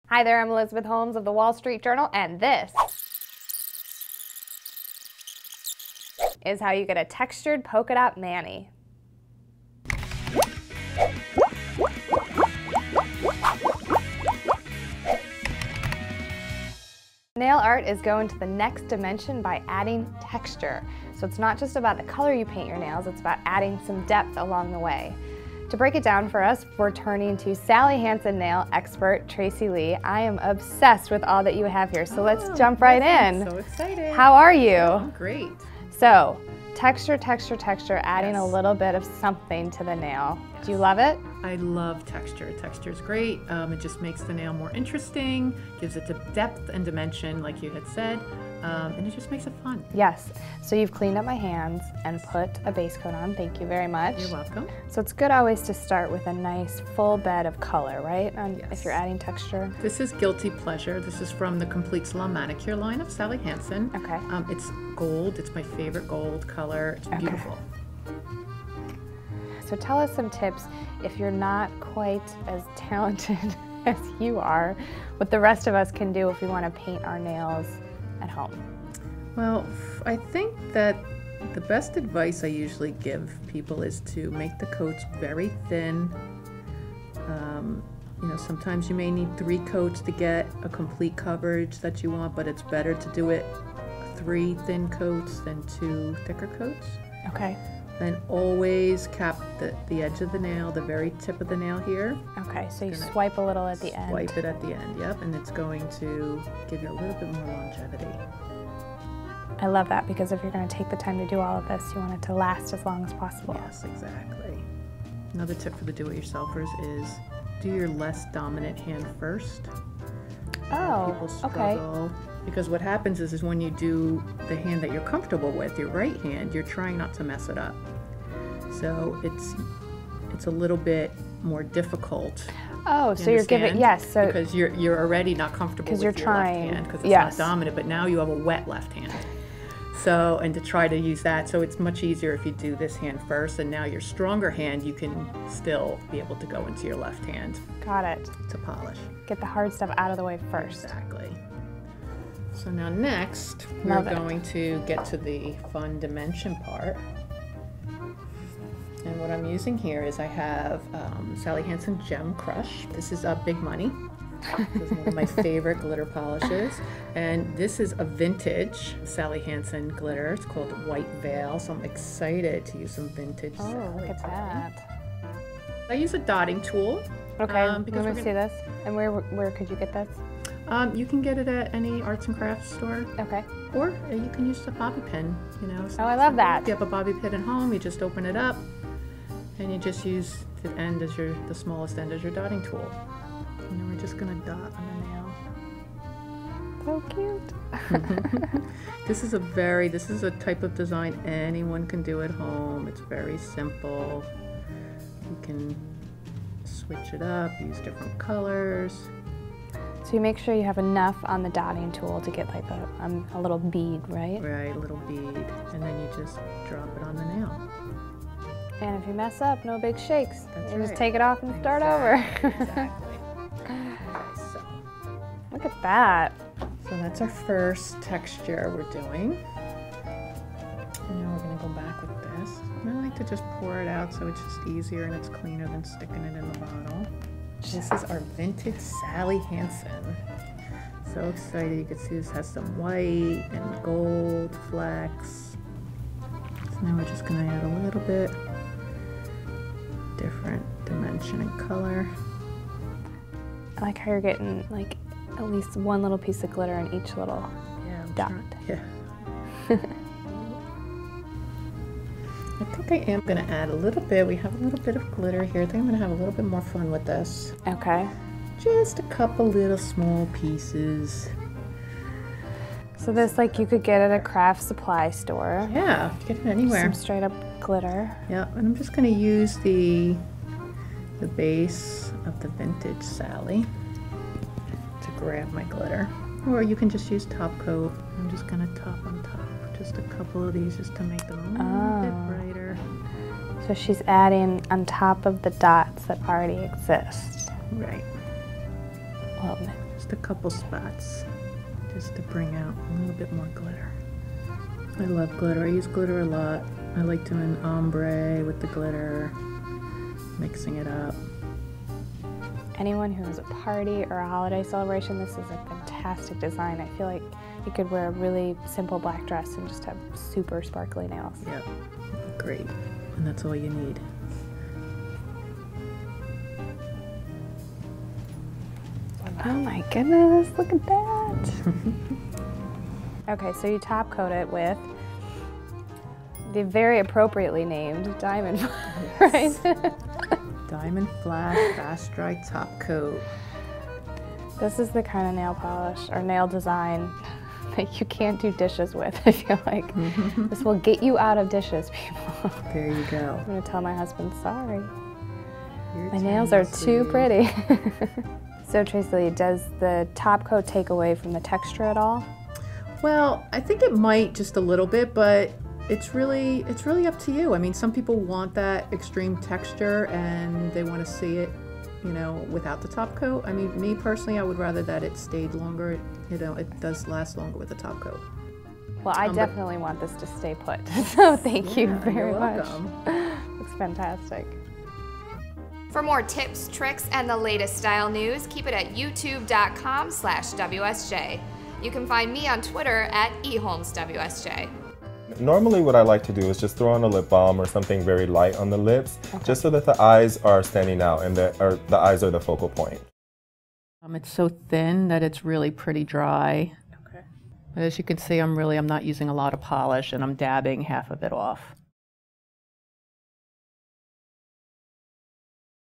Hi there, I'm Elizabeth Holmes of the Wall Street Journal, and this is how you get a textured polka dot mani. Nail art is going to the next dimension by adding texture. So it's not just about the color you paint your nails, it's about adding some depth along the way. To break it down for us, we're turning to Sally Hansen nail expert Tracylee. I am obsessed with all that you have here, so let's jump right in. I'm so excited. How are you? I'm great. So, texture, adding a little bit of something to the nail. Yes. Do you love it? I love texture. Texture is great. It just makes the nail more interesting, gives it the depth and dimension like you had said, and it just makes it fun. Yes. So you've cleaned up my hands and put a base coat on. Thank you very much. You're welcome. So it's good always to start with a nice full bed of color, right? Yes. If you're adding texture. This is Guilty Pleasure. This is from the Complete Salon Manicure line of Sally Hansen. Okay. It's gold. It's my favorite gold color. It's beautiful. So tell us some tips if you're not quite as talented as you are, what the rest of us can do if we want to paint our nails at home. Well, I think that the best advice I usually give people is to make the coats very thin. You know, sometimes you may need 3 coats to get a complete coverage that you want, but it's better to do it 3 thin coats than 2 thicker coats. Okay. And always cap the edge of the nail, the very tip of the nail here. Okay, so you swipe a little at the end. Swipe it at the end, yep, and it's going to give you a little bit more longevity. I love that, because if you're going to take the time to do all of this, you want it to last as long as possible. Yes, exactly. Another tip for the do-it-yourselfers is do your less dominant hand first. Oh, People struggle. Because what happens is when you do the hand that you're comfortable with, your right hand, you're trying not to mess it up. So it's a little bit more difficult. Oh, so you're giving, yes. So because you're already not comfortable with your left hand because it's not dominant, but now you have a wet left hand. So, and to try to use that, so it's much easier if you do this hand first, and now your stronger hand, you can still be able to go into your left hand. Got it. To polish. Get the hard stuff out of the way first. Exactly. So now next, we're going to get to the fun dimension part. And what I'm using here is I have Sally Hansen Gem Crush. This is Big Money. This is one of my favorite glitter polishes. And this is a vintage Sally Hansen glitter. It's called White Veil, so I'm excited to use some vintage Sally. Look at that. I use a dotting tool. Okay, because we're gonna see this. And where could you get this? You can get it at any arts and crafts store. Okay. Or you can use a bobby pin, you know. Oh, I love that. If you have a bobby pin at home, you just open it up and you just use the end as the smallest end as your dotting tool. And then we're just gonna dot on the nail. So cute. This is a type of design anyone can do at home. It's very simple. You can switch it up, use different colors. So you make sure you have enough on the dotting tool to get like a little bead, right? Right, a little bead, and then you just drop it on the nail. And if you mess up, no big shakes. That's you right. Just take it off and start over. Exactly. So, look at that. So that's our first texture we're doing. And now we're going to go back with this. And I like to just pour it out so it's just easier and it's cleaner than sticking it in the bottle. This is our vintage Sally Hansen. So excited. You can see this has some white and gold flecks. So now we're just going to add a little bit different dimension and color. I like how you're getting like at least one little piece of glitter in each little dot. Yeah. I think I am going to add a little bit. We have a little bit of glitter here. I think I'm going to have a little bit more fun with this. Okay. Just a couple little small pieces. So this, like, you could get at a craft supply store. Yeah, get it anywhere. Some straight up glitter. Yeah, and I'm just going to use the base of the vintage Sally to grab my glitter. Or you can just use top coat. I'm just going to top on top. Just a couple of these just to make them a little bit brighter. So So she's adding on top of the dots that already exist. Right. Love it. Just a couple spots, just to bring out a little bit more glitter. I love glitter. I use glitter a lot. I like doing ombre with the glitter, mixing it up. Anyone who has a party or a holiday celebration, this is a fantastic design. I feel like you could wear a really simple black dress and just have super sparkly nails. Yep, great. And that's all you need. Oh my goodness, look at that. Okay, so you top coat it with the very appropriately named diamond, right? Diamond Flash Fast Dry Top Coat. This is the kind of nail polish or nail design that you can't do dishes with, I feel like. This will get you out of dishes, people. There you go. I'm gonna tell my husband, sorry. My nails are too pretty. So Tracylee, does the top coat take away from the texture at all? Well, I think it might just a little bit, but it's really up to you. I mean, some people want that extreme texture and they want to see it, you know, without the top coat. I mean, me personally, I would rather that it stayed longer. You know, it does last longer with the top coat. Well, I definitely want this to stay put, so thank you very much. Welcome. Looks fantastic. For more tips, tricks, and the latest style news, keep it at youtube.com/WSJ. You can find me on Twitter at eHolmesWSJ. Normally what I like to do is just throw on a lip balm or something very light on the lips, just so that the eyes are standing out and the eyes are the focal point. It's so thin that it's really pretty dry. Okay. But as you can see, I'm not using a lot of polish and I'm dabbing half of it off.